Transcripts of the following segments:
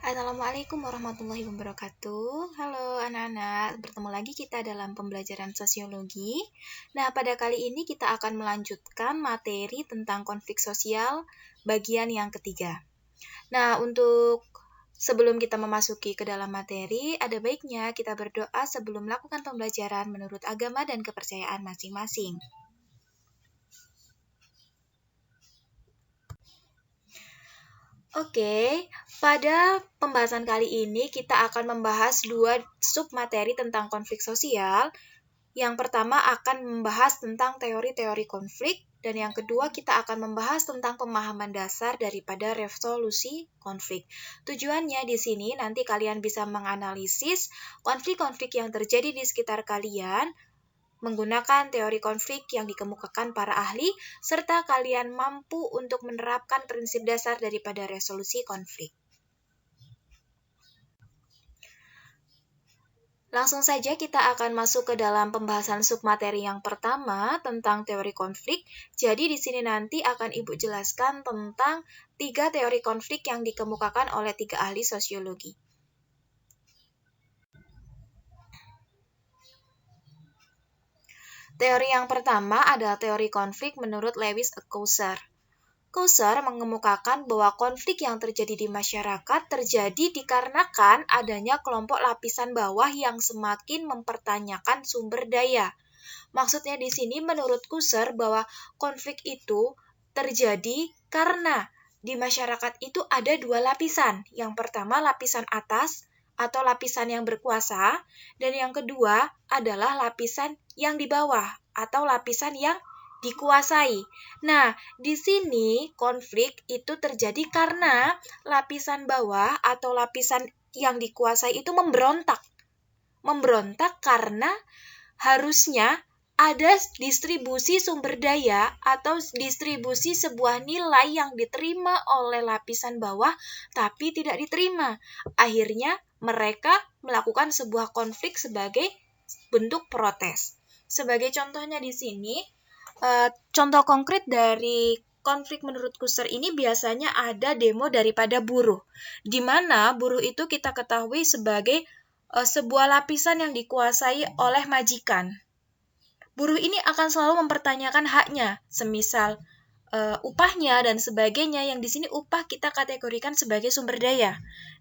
Assalamualaikum warahmatullahi wabarakatuh. Halo anak-anak, bertemu lagi kita dalam pembelajaran sosiologi. Nah, pada kali ini kita akan melanjutkan materi tentang konflik sosial bagian yang ketiga. Nah, untuk sebelum kita memasuki ke dalam materi, ada baiknya kita berdoa sebelum melakukan pembelajaran menurut agama dan kepercayaan masing-masing. Oke, pada pembahasan kali ini kita akan membahas dua submateri tentang konflik sosial. Yang pertama akan membahas tentang teori-teori konflik, dan yang kedua kita akan membahas tentang pemahaman dasar daripada resolusi konflik. Tujuannya di sini nanti kalian bisa menganalisis konflik-konflik yang terjadi di sekitar kalian, menggunakan teori konflik yang dikemukakan para ahli, serta kalian mampu untuk menerapkan prinsip dasar daripada resolusi konflik. Langsung saja kita akan masuk ke dalam pembahasan submateri yang pertama tentang teori konflik. Jadi di sini nanti akan Ibu jelaskan tentang 3 teori konflik yang dikemukakan oleh 3 ahli sosiologi. Teori yang pertama adalah teori konflik menurut Lewis Cousar. Cousar mengemukakan bahwa konflik yang terjadi di masyarakat terjadi dikarenakan adanya kelompok lapisan bawah yang semakin mempertanyakan sumber daya. Maksudnya di sini menurut Cousar bahwa konflik itu terjadi karena di masyarakat itu ada dua lapisan. Yang pertama lapisan atas atau lapisan yang berkuasa, dan yang kedua adalah lapisan yang di bawah atau lapisan yang dikuasai. Nah, di sini konflik itu terjadi karena lapisan bawah atau lapisan yang dikuasai itu memberontak. Memberontak karena harusnya ada distribusi sumber daya atau distribusi sebuah nilai yang diterima oleh lapisan bawah tapi tidak diterima. Akhirnya mereka melakukan sebuah konflik sebagai bentuk protes. Sebagai contohnya di sini, contoh konkret dari konflik menurut Cousar ini biasanya ada demo daripada buruh, di mana buruh itu kita ketahui sebagai sebuah lapisan yang dikuasai oleh majikan. Buruh ini akan selalu mempertanyakan haknya, semisal upahnya dan sebagainya, yang di sini upah kita kategorikan sebagai sumber daya.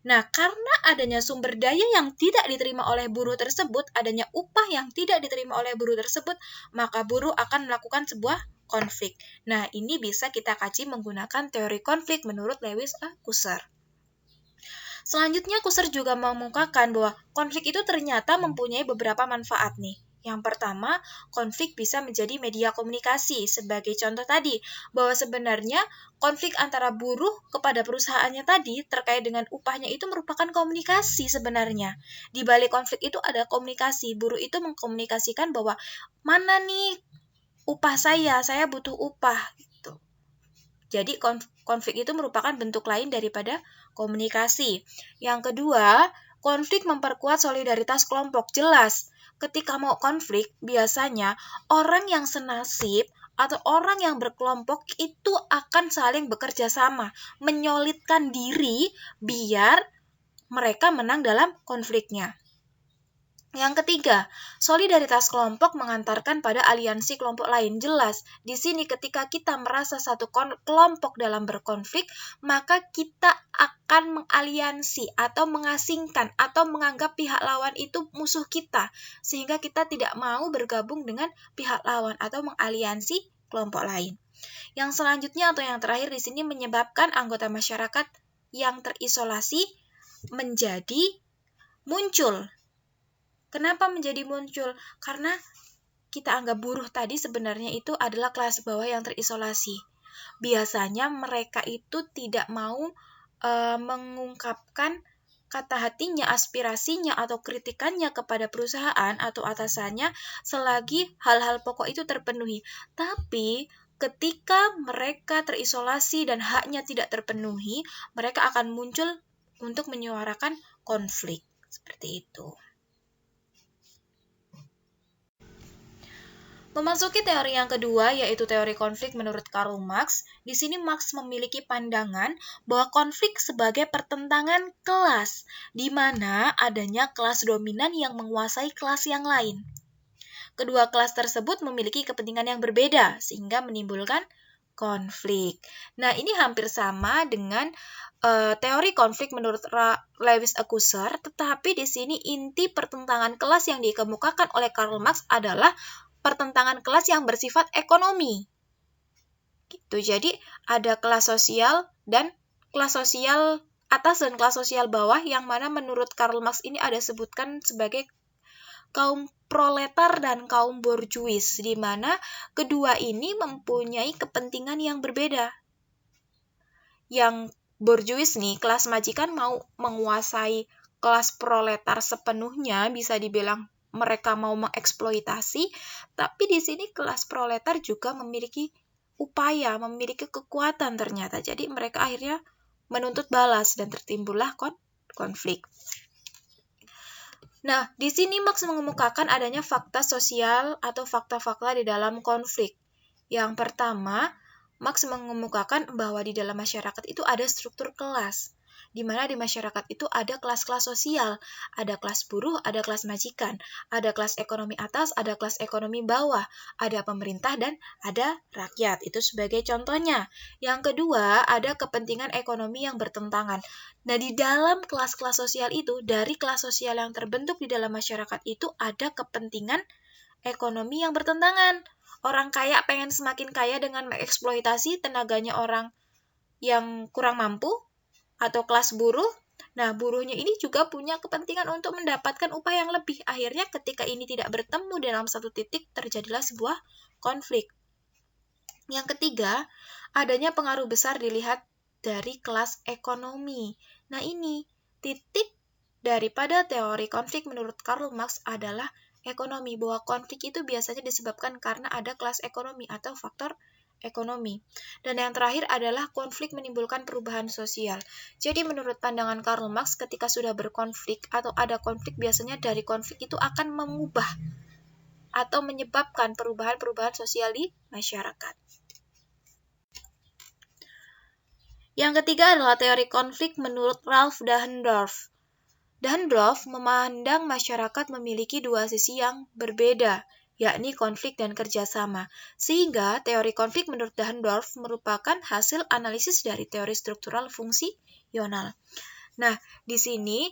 Nah, karena adanya sumber daya yang tidak diterima oleh buruh tersebut, adanya upah yang tidak diterima oleh buruh tersebut, maka buruh akan melakukan sebuah konflik. Nah, ini bisa kita kaji menggunakan teori konflik menurut Lewis Cousar. Selanjutnya, Cousar juga mengemukakan bahwa konflik itu ternyata mempunyai beberapa manfaat nih. Yang pertama, konflik bisa menjadi media komunikasi. Sebagai contoh tadi, bahwa sebenarnya konflik antara buruh kepada perusahaannya tadi terkait dengan upahnya itu merupakan komunikasi sebenarnya. Di balik konflik itu ada komunikasi. Buruh itu mengkomunikasikan bahwa mana nih upah saya butuh upah. Gitu. Jadi konflik itu merupakan bentuk lain daripada komunikasi. Yang kedua, konflik memperkuat solidaritas kelompok. Jelas, ketika mau konflik, biasanya orang yang senasib atau orang yang berkelompok itu akan saling bekerja sama, menyolidkan diri biar mereka menang dalam konfliknya. Yang ketiga, solidaritas kelompok mengantarkan pada aliansi kelompok lain. Jelas, di sini ketika kita merasa satu kelompok dalam berkonflik, maka kita akan mengaliansi atau mengasingkan atau menganggap pihak lawan itu musuh kita, sehingga kita tidak mau bergabung dengan pihak lawan atau mengaliansi kelompok lain. Yang selanjutnya atau yang terakhir di sini menyebabkan anggota masyarakat yang terisolasi menjadi muncul. Kenapa menjadi muncul? Karena kita anggap buruh tadi sebenarnya itu adalah kelas bawah yang terisolasi. Biasanya mereka itu tidak mau mengungkapkan kata hatinya, aspirasinya, atau kritikannya kepada perusahaan atau atasannya selagi hal-hal pokok itu terpenuhi. Tapi ketika mereka terisolasi dan haknya tidak terpenuhi, mereka akan muncul untuk menyuarakan konflik. Seperti itu. Memasuki teori yang kedua, yaitu teori konflik menurut Karl Marx. Di sini Marx memiliki pandangan bahwa konflik sebagai pertentangan kelas, di mana adanya kelas dominan yang menguasai kelas yang lain. Kedua kelas tersebut memiliki kepentingan yang berbeda, sehingga menimbulkan konflik. Nah, ini hampir sama dengan teori konflik menurut Lewis Accuser, tetapi di sini inti pertentangan kelas yang dikemukakan oleh Karl Marx adalah pertentangan kelas yang bersifat ekonomi. Gitu. Jadi ada kelas sosial dan kelas sosial atas dan kelas sosial bawah, yang mana menurut Karl Marx ini ada sebutkan sebagai kaum proletar dan kaum borjuis, di mana kedua ini mempunyai kepentingan yang berbeda. Yang borjuis nih, kelas majikan mau menguasai kelas proletar sepenuhnya, bisa dibilang mereka mau mengeksploitasi, tapi di sini kelas proletar juga memiliki upaya, memiliki kekuatan ternyata. Jadi mereka akhirnya menuntut balas dan tertimbullah konflik. Nah, di sini Marx mengemukakan adanya fakta sosial atau fakta-fakta di dalam konflik. Yang pertama, Marx mengemukakan bahwa di dalam masyarakat itu ada struktur kelas, di mana di masyarakat itu ada kelas-kelas sosial, ada kelas buruh, ada kelas majikan, ada kelas ekonomi atas, ada kelas ekonomi bawah, ada pemerintah, dan ada rakyat. Itu sebagai contohnya. Yang kedua, ada kepentingan ekonomi yang bertentangan. Nah, di dalam kelas-kelas sosial itu, dari kelas sosial yang terbentuk di dalam masyarakat itu ada kepentingan ekonomi yang bertentangan. Orang kaya pengen semakin kaya dengan mengeksploitasi tenaganya orang yang kurang mampu, atau kelas buruh. Nah, buruhnya ini juga punya kepentingan untuk mendapatkan upah yang lebih. Akhirnya ketika ini tidak bertemu dalam satu titik, terjadilah sebuah konflik. Yang ketiga, adanya pengaruh besar dilihat dari kelas ekonomi. Nah, ini titik daripada teori konflik menurut Karl Marx adalah ekonomi, bahwa konflik itu biasanya disebabkan karena ada kelas ekonomi atau faktor ekonomi. Dan yang terakhir adalah konflik menimbulkan perubahan sosial. Jadi menurut pandangan Karl Marx, ketika sudah berkonflik atau ada konflik, biasanya dari konflik itu akan mengubah atau menyebabkan perubahan-perubahan sosial di masyarakat. Yang ketiga adalah teori konflik menurut Ralph Dahrendorf. Dahrendorf memandang masyarakat memiliki dua sisi yang berbeda, yakni konflik dan kerjasama. Sehingga teori konflik menurut Dahrendorf merupakan hasil analisis dari teori struktural fungsional. Nah, di sini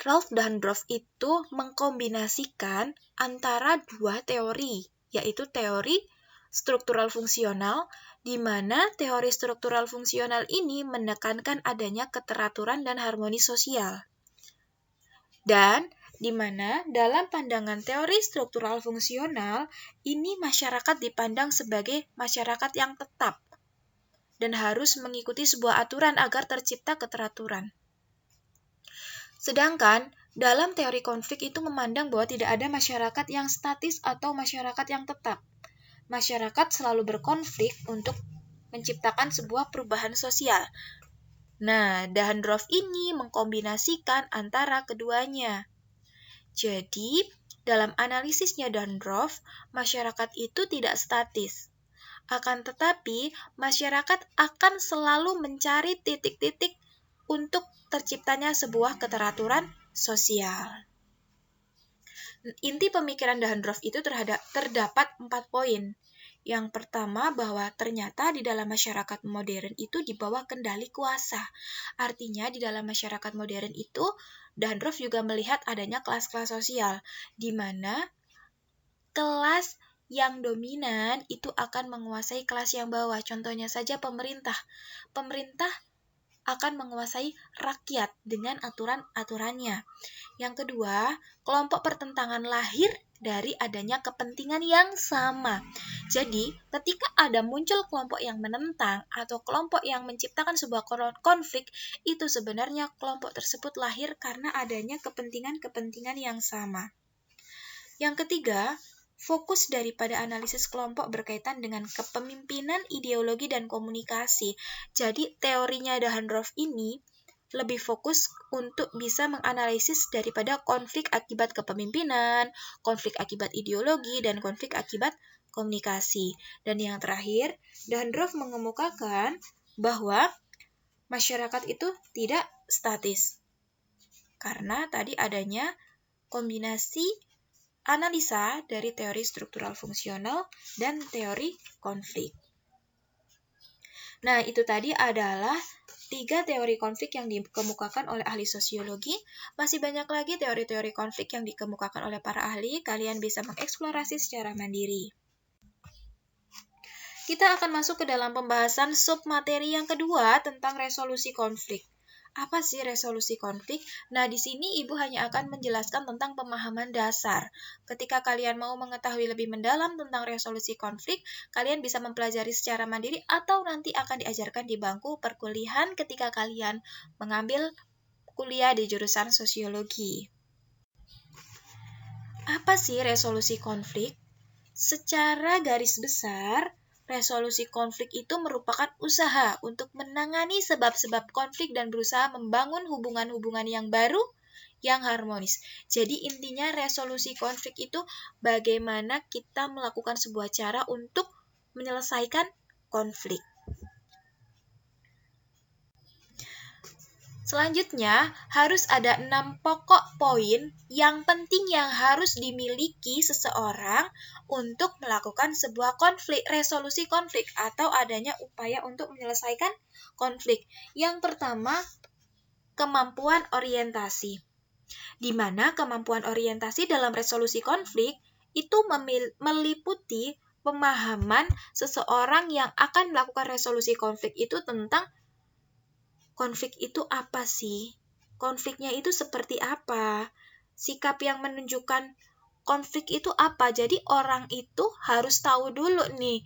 Ralph Dahrendorf itu mengkombinasikan antara dua teori, yaitu teori struktural fungsional, di mana teori struktural fungsional ini menekankan adanya keteraturan dan harmoni sosial. Dan di mana dalam pandangan teori struktural fungsional, ini masyarakat dipandang sebagai masyarakat yang tetap dan harus mengikuti sebuah aturan agar tercipta keteraturan. Sedangkan dalam teori konflik itu memandang bahwa tidak ada masyarakat yang statis atau masyarakat yang tetap. Masyarakat selalu berkonflik untuk menciptakan sebuah perubahan sosial. Nah, Dahrendorf ini mengkombinasikan antara keduanya. Jadi, dalam analisisnya Dahrendorf, masyarakat itu tidak statis. Akan tetapi, masyarakat akan selalu mencari titik-titik untuk terciptanya sebuah keteraturan sosial. Inti pemikiran Dahrendorf itu terdapat 4 poin. Yang pertama, bahwa ternyata di dalam masyarakat modern itu di bawah kendali kuasa. Artinya di dalam masyarakat modern itu, Dahrendorf juga melihat adanya kelas-kelas sosial, di mana kelas yang dominan itu akan menguasai kelas yang bawah. Contohnya saja pemerintah. Pemerintah akan menguasai rakyat dengan aturan-aturannya. Yang kedua, kelompok pertentangan lahir dari adanya kepentingan yang sama. Jadi, ketika ada muncul kelompok yang menentang atau kelompok yang menciptakan sebuah konflik, itu sebenarnya kelompok tersebut lahir karena adanya kepentingan-kepentingan yang sama. Yang ketiga, fokus daripada analisis kelompok berkaitan dengan kepemimpinan, ideologi, dan komunikasi. Jadi, teorinya Dahrendorf ini lebih fokus untuk bisa menganalisis daripada konflik akibat kepemimpinan, konflik akibat ideologi, dan konflik akibat komunikasi. Dan yang terakhir, Dahndorf mengemukakan bahwa masyarakat itu tidak statis. Karena tadi adanya kombinasi analisa dari teori struktural fungsional dan teori konflik. Nah, itu tadi adalah 3 teori konflik yang dikemukakan oleh ahli sosiologi. Masih banyak lagi teori-teori konflik yang dikemukakan oleh para ahli. Kalian bisa mengeksplorasi secara mandiri. Kita akan masuk ke dalam pembahasan submateri yang kedua tentang resolusi konflik. Apa sih resolusi konflik? Nah, di sini Ibu hanya akan menjelaskan tentang pemahaman dasar. Ketika kalian mau mengetahui lebih mendalam tentang resolusi konflik, kalian bisa mempelajari secara mandiri atau nanti akan diajarkan di bangku perkuliahan ketika kalian mengambil kuliah di jurusan sosiologi. Apa sih resolusi konflik? Secara garis besar, resolusi konflik itu merupakan usaha untuk menangani sebab-sebab konflik dan berusaha membangun hubungan-hubungan yang baru yang harmonis. Jadi intinya resolusi konflik itu bagaimana kita melakukan sebuah cara untuk menyelesaikan konflik. Selanjutnya, harus ada 6 pokok poin yang penting yang harus dimiliki seseorang untuk melakukan sebuah konflik, resolusi konflik, atau adanya upaya untuk menyelesaikan konflik. Yang pertama, kemampuan orientasi. Di mana kemampuan orientasi dalam resolusi konflik itu meliputi pemahaman seseorang yang akan melakukan resolusi konflik itu tentang konflik itu apa sih? Konfliknya itu seperti apa? Sikap yang menunjukkan konflik itu apa? Jadi orang itu harus tahu dulu nih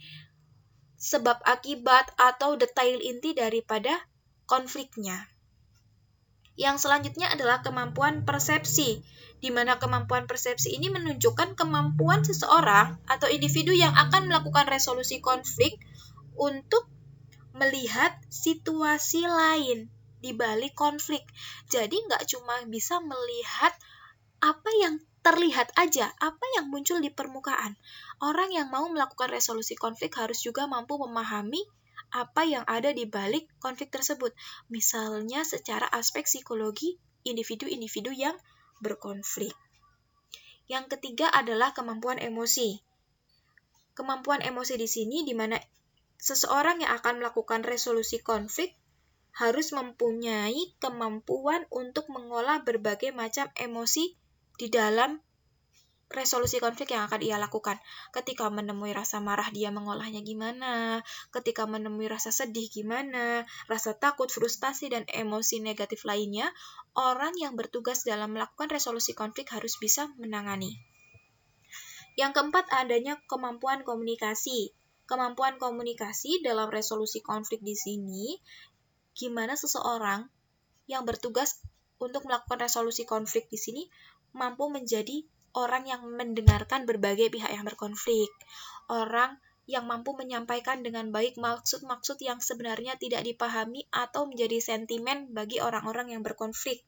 sebab akibat atau detail inti daripada konfliknya. Yang selanjutnya adalah kemampuan persepsi, di mana kemampuan persepsi ini menunjukkan kemampuan seseorang atau individu yang akan melakukan resolusi konflik untuk melihat situasi lain di balik konflik. Jadi nggak cuma bisa melihat apa yang terlihat aja, apa yang muncul di permukaan. Orang yang mau melakukan resolusi konflik harus juga mampu memahami apa yang ada di balik konflik tersebut. Misalnya secara aspek psikologi individu-individu yang berkonflik. Yang ketiga adalah kemampuan emosi. Kemampuan emosi di sini di mana seseorang yang akan melakukan resolusi konflik harus mempunyai kemampuan untuk mengolah berbagai macam emosi di dalam resolusi konflik yang akan ia lakukan. Ketika menemui rasa marah, dia mengolahnya gimana? Ketika menemui rasa sedih gimana? Rasa takut, frustasi, dan emosi negatif lainnya, orang yang bertugas dalam melakukan resolusi konflik harus bisa menangani. Yang keempat, adanya kemampuan komunikasi. Kemampuan komunikasi dalam resolusi konflik di sini, gimana seseorang yang bertugas untuk melakukan resolusi konflik di sini mampu menjadi orang yang mendengarkan berbagai pihak yang berkonflik, orang yang mampu menyampaikan dengan baik maksud-maksud yang sebenarnya tidak dipahami atau menjadi sentimen bagi orang-orang yang berkonflik.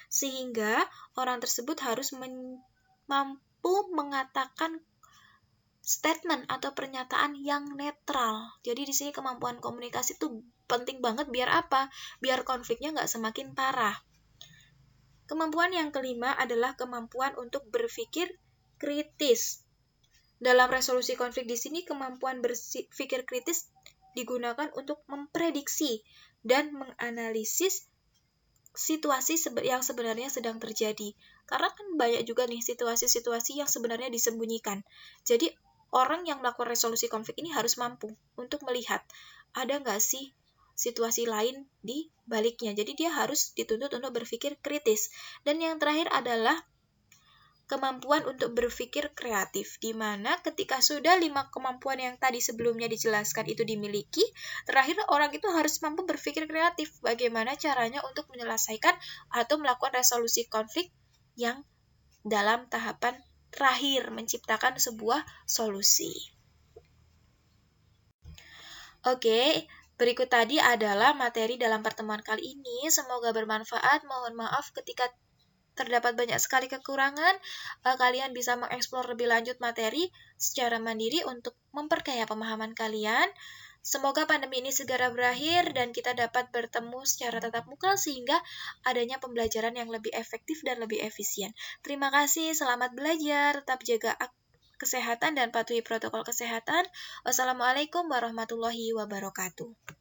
Sehingga orang tersebut harus mampu mengatakan statement atau pernyataan yang netral. Jadi di sini kemampuan komunikasi itu penting banget biar apa? Biar konfliknya nggak semakin parah. Kemampuan yang kelima adalah kemampuan untuk berpikir kritis. Dalam resolusi konflik di sini kemampuan berpikir kritis digunakan untuk memprediksi dan menganalisis situasi yang sebenarnya sedang terjadi. Karena kan banyak juga nih situasi-situasi yang sebenarnya disembunyikan. Jadi orang yang melakukan resolusi konflik ini harus mampu untuk melihat ada nggak sih situasi lain di baliknya. Jadi dia harus dituntut untuk berpikir kritis. Dan yang terakhir adalah kemampuan untuk berpikir kreatif, di mana ketika sudah 5 kemampuan yang tadi sebelumnya dijelaskan itu dimiliki, terakhir orang itu harus mampu berpikir kreatif bagaimana caranya untuk menyelesaikan atau melakukan resolusi konflik yang dalam tahapan terakhir menciptakan sebuah solusi. Oke, berikut tadi adalah materi dalam pertemuan kali ini. Semoga bermanfaat. Mohon maaf ketika terdapat banyak sekali kekurangan, kalian bisa mengeksplor lebih lanjut materi secara mandiri untuk memperkaya pemahaman kalian. Semoga pandemi ini segera berakhir dan kita dapat bertemu secara tatap muka sehingga adanya pembelajaran yang lebih efektif dan lebih efisien. Terima kasih, selamat belajar, tetap jaga kesehatan dan patuhi protokol kesehatan. Wassalamualaikum warahmatullahi wabarakatuh.